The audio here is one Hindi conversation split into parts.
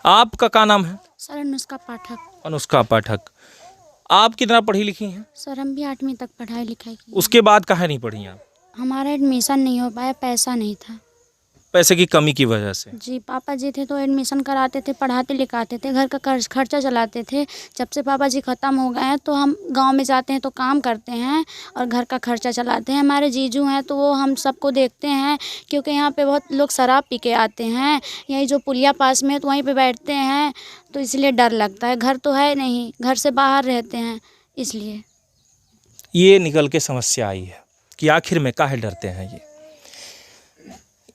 आपका क्या नाम है? सर अनुष्का पाठक। अनुष्का पाठक। आप कितना पढ़ी लिखी हैं? सर हम भी 8वीं तक पढ़ाई लिखाई की। उसके बाद काहे नहीं पढ़ी आप? हमारा एडमिशन नहीं हो पाया, पैसा नहीं था। पैसे की कमी की वजह से? जी, पापा जी थे तो एडमिशन कराते थे, पढ़ाते लिखाते थे, घर का खर्चा चलाते थे। जब से पापा जी ख़त्म हो गए हैं तो हम गांव में जाते हैं तो काम करते हैं और घर का खर्चा चलाते हैं। हमारे जीजू हैं तो वो हम सबको देखते हैं, क्योंकि यहाँ पे बहुत लोग शराब पी के आते हैं। यही जो पुलिया पास में है तो वहीं पे बैठते हैं, तो इसलिए डर लगता है। घर तो है नहीं, घर से बाहर रहते हैं, इसलिए ये निकल के समस्या आई है कि आखिर में काहे डरते हैं ये।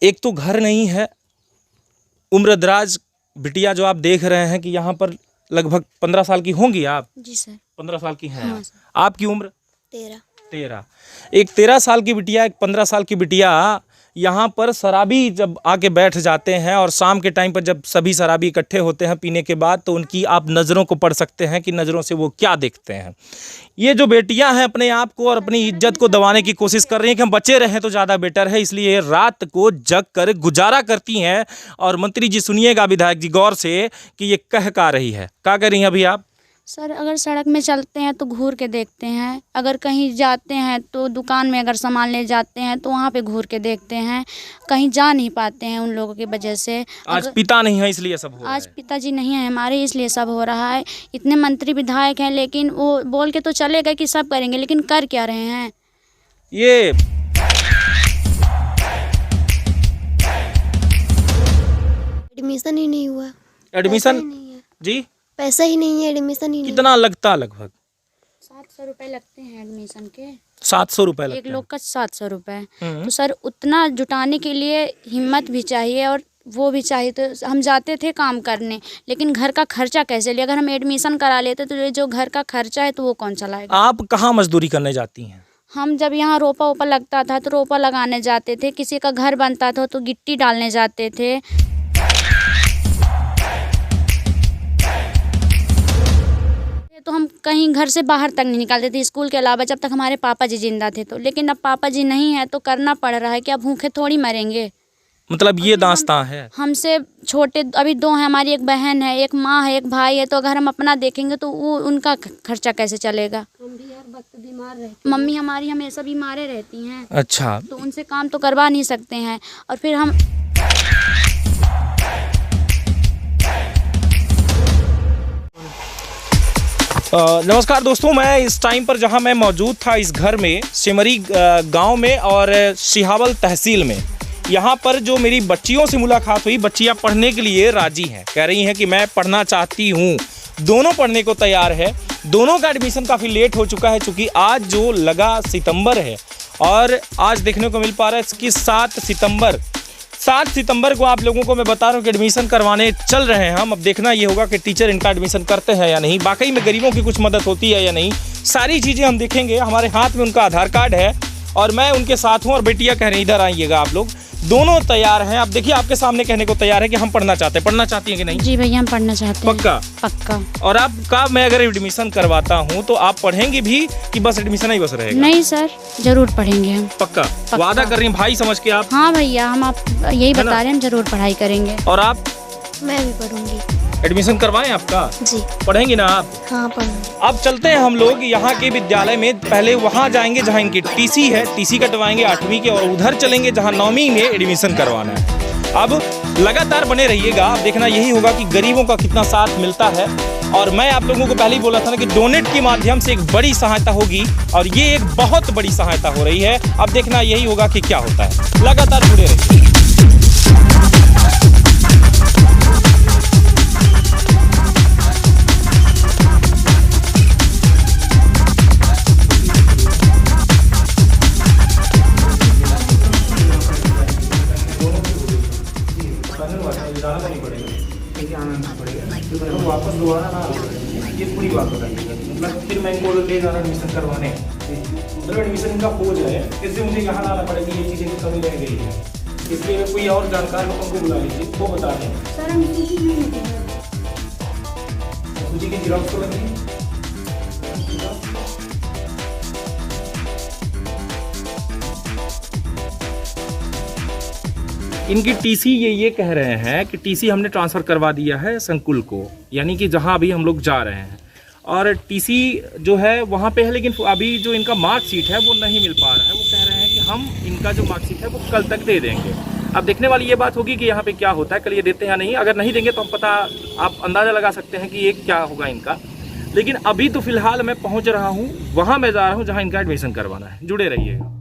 एक तो घर नहीं है, उम्रदराज बिटिया जो आप देख रहे हैं कि यहाँ पर लगभग 15 साल की होंगी आप? जी सर। 15 साल की हैं। हाँ सर। आपकी उम्र? 13। एक 13 साल की बिटिया, एक 15 साल की बिटिया यहाँ पर शराबी जब आके बैठ जाते हैं और शाम के टाइम पर जब सभी शराबी इकट्ठे होते हैं पीने के बाद, तो उनकी आप नज़रों को पढ़ सकते हैं कि नज़रों से वो क्या देखते हैं। ये जो बेटियां हैं अपने आप को और अपनी इज्जत को दबाने की कोशिश कर रही हैं कि हम बचे रहें तो ज़्यादा बेटर है, इसलिए रात को जग कर गुजारा करती हैं। और मंत्री जी सुनिएगा, विधायक जी गौर से कि ये कह का रही है। क्या कर रही हैं अभी आप? सर अगर सड़क में चलते हैं तो घूर के देखते हैं, अगर कहीं जाते हैं तो दुकान में अगर सामान ले जाते हैं तो वहाँ पे घूर के देखते हैं। कहीं जा नहीं पाते हैं उन लोगों की वजह से। आज पिता नहीं है इसलिए सब हो रहा है। आज पिताजी नहीं है हमारे, इसलिए सब हो रहा है। इतने मंत्री विधायक हैं, लेकिन वो बोल के तो चले गए कि सब करेंगे, लेकिन कर क्या रहे हैं? ये एडमिशन ही नहीं हुआ। एडमिशन जी पैसा ही नहीं है, एडमिशन ही नहीं। कितना लगता? लगभग 700 रुपये लगते हैं एडमिशन के। 700 रुपये एक लगते हैं। लोग का 700 रुपये। तो सर उतना जुटाने के लिए हिम्मत भी चाहिए और वो भी चाहिए। तो हम जाते थे काम करने, लेकिन घर का खर्चा कैसे लिए? अगर हम एडमिशन करा लेते तो ये जो घर का खर्चा है तो वो कौन चलाएगा? आप कहाँ मजदूरी करने जाती हैं? हम जब यहाँ रोपा ओपा लगता था तो रोपा लगाने जाते थे, किसी का घर बनता था तो गिट्टी डालने जाते थे। तो हम कहीं घर से बाहर तक नहीं निकालते थे स्कूल के अलावा, जब तक हमारे पापा जी जिंदा थे तो। लेकिन अब पापा जी नहीं है तो करना पड़ रहा है कि अब भूखे थोड़ी मरेंगे। मतलब ये दास्तां है। हमसे छोटे अभी 2 हैं, हमारी एक बहन है, एक माँ है, एक भाई है। तो अगर हम अपना देखेंगे तो वो उनका खर्चा कैसे चलेगा? हम भी हर वक्त बीमार रहते। मम्मी हमारी हमेशा बीमारें रहती हैं। अच्छा, तो उनसे काम तो करवा नहीं सकते हैं। और फिर हम नमस्कार दोस्तों, मैं इस टाइम पर जहां मैं मौजूद था इस घर में, सिमरी गांव में और सिहावल तहसील में, यहां पर जो मेरी बच्चियों से मुलाकात हुई। बच्चियां पढ़ने के लिए राजी हैं, कह रही हैं कि मैं पढ़ना चाहती हूं। दोनों पढ़ने को तैयार है। दोनों का एडमिशन काफ़ी लेट हो चुका है, चूँकि आज जो लगा सितंबर है और आज देखने को मिल पा रहा है कि 7 सितंबर को आप लोगों को मैं बता रहा हूँ कि एडमिशन करवाने चल रहे हैं हम। अब देखना ये होगा कि टीचर इनका एडमिशन करते हैं या नहीं, वाकई में गरीबों की कुछ मदद होती है या नहीं, सारी चीज़ें हम देखेंगे। हमारे हाथ में उनका आधार कार्ड है और मैं उनके साथ हूँ और बेटियाँ कह रही इधर आइएगा आप लोग। दोनों तैयार हैं। आप देखिए आपके सामने कहने को तैयार है कि हम पढ़ना चाहते हैं। पढ़ना चाहती हैं कि नहीं? जी भैया हम पढ़ना चाहते हैं। पक्का? पक्का। और आपका मैं अगर एडमिशन करवाता हूँ तो आप पढ़ेंगी भी कि बस एडमिशन ही बस रहेगा? नहीं सर, जरूर पढ़ेंगे हम। पक्का? वादा कर रही हैं भाई समझ के आप? हाँ भैया, हम आप यही बता रहे हैं, हम जरूर पढ़ाई करेंगे। और आप? मैं भी पढ़ूंगी। एडमिशन करवाएं आपका? जी। पढ़ेंगी ना आप? हाँ पढ़ूंगी। अब चलते हैं हम लोग यहाँ के विद्यालय में। पहले वहाँ जाएंगे जहाँ इनकी टीसी है, टीसी कटवाएंगे 8वीं के, और उधर चलेंगे जहाँ 9वीं में एडमिशन करवाना है। अब लगातार बने रहिएगा, अब देखना यही होगा कि गरीबों का कितना साथ मिलता है। और मैं आप लोगों को पहले ही बोला था ना कि डोनेट के माध्यम से एक बड़ी सहायता होगी, और ये एक बहुत बड़ी सहायता हो रही है। अब देखना यही होगा कि क्या होता है। लगातार जुड़े रहिए। वापस दोबारा ना ये पूरी बात बताइएगा, मतलब फिर मैं इनको ले जाना एडमिशन करवाने, मतलब एडमिशन इनका हो जाए, इससे मुझे यहाँ लाना पड़ेगा। ये चीज़ें की कमी रह गई है, इसलिए कोई और जानकार लोगों को बुला लीजिए, वो बता दें। सर हम सूची की जिराक्स तो लगी। इनकी टीसी ये कह रहे हैं कि टीसी हमने ट्रांसफ़र करवा दिया है संकुल को, यानी कि जहां अभी हम लोग जा रहे हैं, और टीसी जो है वहां पे है, लेकिन अभी जो इनका मार्कशीट है वो नहीं मिल पा रहा है। वो कह रहे हैं कि हम इनका जो मार्कशीट है वो कल तक दे देंगे। अब देखने वाली ये बात होगी कि यहाँ पे क्या होता है, कल ये देते हैं या नहीं। अगर नहीं देंगे तो हम आप अंदाज़ा लगा सकते हैं कि ये क्या होगा इनका। लेकिन अभी तो फ़िलहाल मैं पहुँच रहा हूँ, वहाँ मैं जा रहा हूँ जहाँ इनका एडमिशन करवाना है। जुड़े रहिएगा।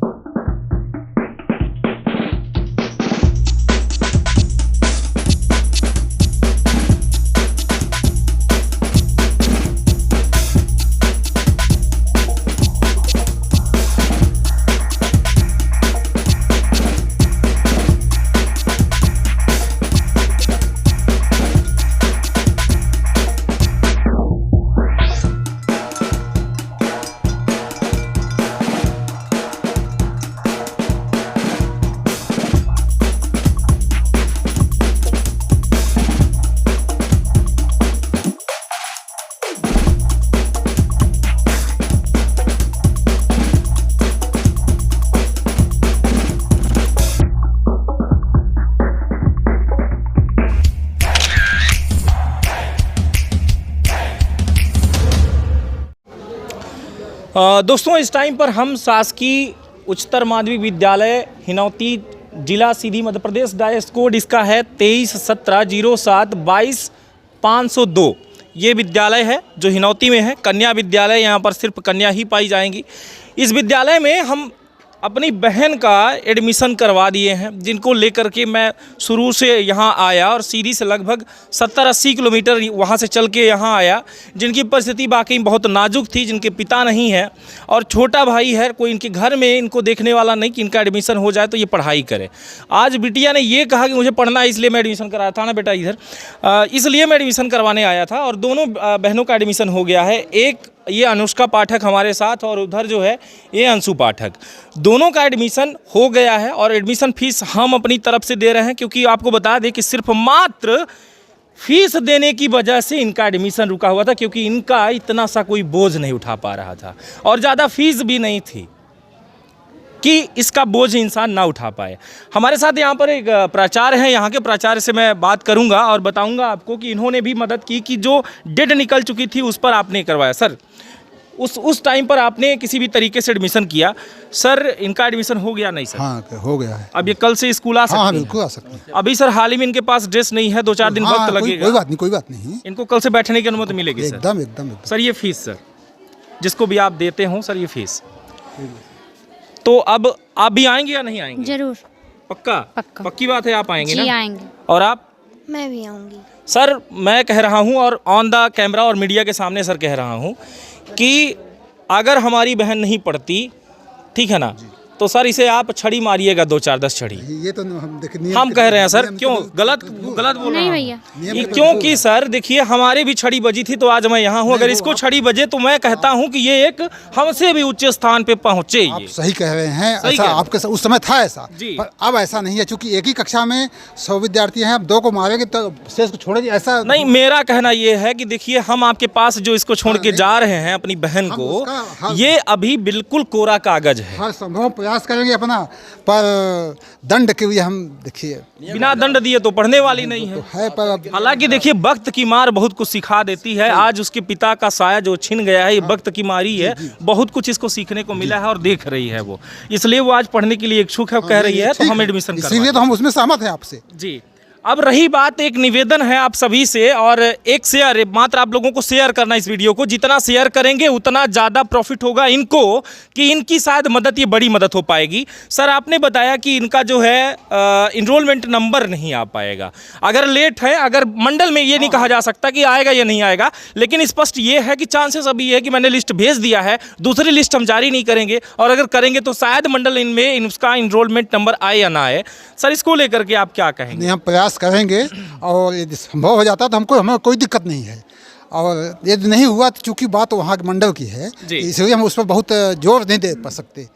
दोस्तों, इस टाइम पर हम शासकीय उच्चतर माध्यमिक विद्यालय हिनौती, जिला सीधी मध्य प्रदेश, डायस कोड इसका है 231707222502। ये विद्यालय है जो हिनौती में है, कन्या विद्यालय। यहाँ पर सिर्फ कन्या ही पाई जाएंगी। इस विद्यालय में हम अपनी बहन का एडमिशन करवा दिए हैं, जिनको लेकर के मैं शुरू से यहाँ आया और सीधी से लगभग 70-80 किलोमीटर वहाँ से चल के यहाँ आया। जिनकी परिस्थिति वाकई बहुत नाजुक थी, जिनके पिता नहीं है और छोटा भाई है, कोई इनके घर में इनको देखने वाला नहीं कि इनका एडमिशन हो जाए तो ये पढ़ाई करे। आज बिटिया ने ये कहा कि मुझे पढ़ना है, इसलिए मैं एडमिशन कराया था ना बेटा इधर, इसलिए मैं एडमिशन करवाने आया था। और दोनों बहनों का एडमिशन हो गया है। एक ये अनुष्का पाठक हमारे साथ और उधर जो है ये अंशु पाठक, दोनों का एडमिशन हो गया है। और एडमिशन फीस हम अपनी तरफ से दे रहे हैं, क्योंकि आपको बता दें कि सिर्फ मात्र फीस देने की वजह से इनका एडमिशन रुका हुआ था, क्योंकि इनका इतना सा कोई बोझ नहीं उठा पा रहा था और ज़्यादा फीस भी नहीं थी कि इसका बोझ इंसान ना उठा पाए। हमारे साथ यहाँ पर एक प्राचार्य हैं, यहाँ के प्राचार्य से मैं बात करूँगा और बताऊँगा आपको कि इन्होंने भी मदद की कि जो डेट निकल चुकी थी उस पर आपने करवाया। सर, उस टाइम पर आपने किसी भी तरीके से एडमिशन किया। सर, इनका एडमिशन हो गया नहीं सर? हाँ, हो गया है। अब ये कल से स्कूल आ सकते हैं? हाँ, बिल्कुल आ सकते हैं। अभी सर हाल ही में इनके पास ड्रेस नहीं है, 2-4 दिन वक्त लगेगा। कोई बात नहीं, कोई बात नहीं। इनको कल से बैठने की अनुमति मिलेगी सर? एकदम एकदम। सर ये फीस सर जिसको भी आप देते हो सर, ये फीस तो अब आप भी आएंगे या नहीं आएंगे? जरूर। पक्का? पक्की बात है, आप आएंगे ना? जी आएंगे। और आप? मैं भी आऊँगी सर। मैं कह रहा हूं और ऑन द कैमरा और मीडिया के सामने सर कह रहा हूं कि अगर हमारी बहन नहीं पढ़ती, ठीक है ना, तो सर इसे आप छड़ी मारिएगा, 2-4-10 छड़ी। ये तो हम कह रहे हैं सर, क्यों गलत बोल रहा नहीं भैया, क्योंकि सर देखिए हमारी भी छड़ी बजी थी तो आज मैं यहाँ हूँ। अगर इसको छड़ी बजे तो मैं कहता हूँ कि ये एक हमसे भी उच्च स्थान पे पहुँचे। आप सही कह रहे हैं। ऐसा आपके उस समय था ऐसा, पर अब ऐसा नहीं है, क्योंकि एक ही कक्षा में 100 विद्यार्थी हैं। अब 2 को मारेंगे तो शेष को छोड़ेंगे, ऐसा नहीं। मेरा कहना ये है कि देखिए हम आपके पास जो इसको छोड़ के जा रहे हैं अपनी बहन को, ये अभी बिल्कुल कोरा कागज है। हर संभव प्रयास करेंगे अपना, पर दंड के लिए हम देखिए बिना दंड दिए तो पढ़ने वाली नहीं है। पर हालांकि देखिए वक्त की मार बहुत कुछ सिखा देती है। आज उसके पिता का साया जो छिन गया है, ये वक्त की मारी है। बहुत कुछ इसको सीखने को मिला है और देख रही है वो, इसलिए वो आज पढ़ने के लिए इच्छुक है, कह रही है तो हम एडमिशन करवा, इसीलिए तो हम उसमें सहमत हैं आपसे। जी। अब रही बात, एक निवेदन है आप सभी से, और एक शेयर, मात्र आप लोगों को शेयर करना इस वीडियो को। जितना शेयर करेंगे उतना ज़्यादा प्रॉफिट होगा इनको, कि इनकी शायद मदद, ये बड़ी मदद हो पाएगी। सर आपने बताया कि इनका जो है इनरोलमेंट नंबर नहीं आ पाएगा। अगर लेट है, अगर मंडल में, ये नहीं कहा जा सकता कि आएगा या नहीं आएगा, लेकिन स्पष्ट ये है कि चांसेस अभी है कि मैंने लिस्ट भेज दिया है, दूसरी लिस्ट हम जारी नहीं करेंगे, और अगर करेंगे तो शायद मंडल इनमें उसका इनरोलमेंट नंबर आए या ना आए। सर इसको लेकर के आप क्या कहेंगे? हम प्रयास करेंगे, और यदि संभव हो जाता तो हमें कोई दिक्कत नहीं है। और यदि नहीं हुआ तो चूंकि बात वहाँ के मंडल की है, इसलिए हम उस पर बहुत जोर नहीं दे पा सकते,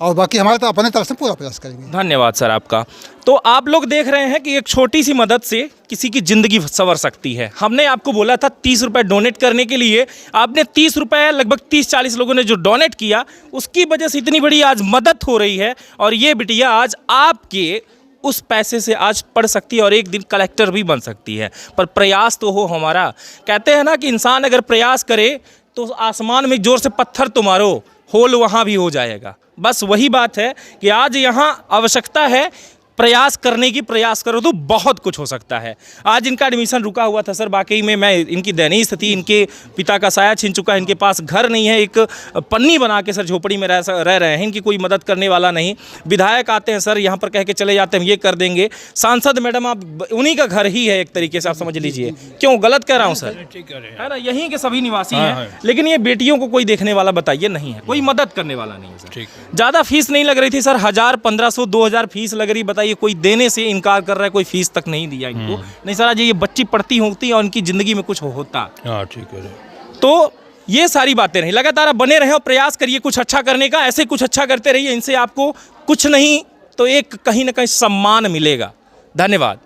और बाकी हमारे तो अपने तरफ से पूरा प्रयास करेंगे। धन्यवाद सर आपका। तो आप लोग देख रहे हैं कि एक छोटी सी मदद से किसी की ज़िंदगी संवर सकती है। हमने आपको बोला था 30 रुपये डोनेट करने के लिए, आपने 30 रुपये, लगभग 30-40 लोगों ने जो डोनेट किया, उसकी वजह से इतनी बड़ी आज मदद हो रही है। और ये बिटिया आज आपके उस पैसे से आज पढ़ सकती है और एक दिन कलेक्टर भी बन सकती है, पर प्रयास तो हो हमारा। कहते हैं ना कि इंसान अगर प्रयास करे तो आसमान में जोर से पत्थर तो मारो, होल वहाँ भी हो जाएगा। बस वही बात है कि आज यहाँ आवश्यकता है प्रयास करने की, प्रयास करो तो बहुत कुछ हो सकता है। आज इनका एडमिशन रुका हुआ था सर, वाकई में मैं इनकी दयनीय स्थिति, इनके पिता का साया छिन चुका है, इनके पास घर नहीं है, एक पन्नी बना के सर झोपड़ी में रह रहे हैं, इनकी कोई मदद करने वाला नहीं। विधायक आते हैं सर यहाँ पर कह के चले जाते हैं ये कर देंगे, सांसद मैडम आप उन्हीं का घर ही है एक तरीके से, आप समझ लीजिए। क्यों गलत कह रहा हूँ सर? है ना, यहीं के सभी निवासी हैं, लेकिन ये बेटियों को कोई देखने वाला बताइए नहीं है, कोई मदद करने वाला नहीं है सर। ज़्यादा फीस नहीं लग रही थी सर, 1000, 1500, 2000 फीस लग रही, बताइए कोई देने से इनकार कर रहा है, कोई फीस तक नहीं दिया इनको। नहीं सर, आज ये बच्ची पढ़ती होती और उनकी ज़िंदगी में कुछ होता। ठीक है। तो ये सारी बातें नहीं, लगातार आप बने रहें और प्रयास करिए कुछ अच्छा करने का, ऐसे कुछ अच्छा करते रहिए, इनसे आपको कुछ नहीं तो एक कहीं ना कहीं सम्मान मिलेगा। धन्यवाद।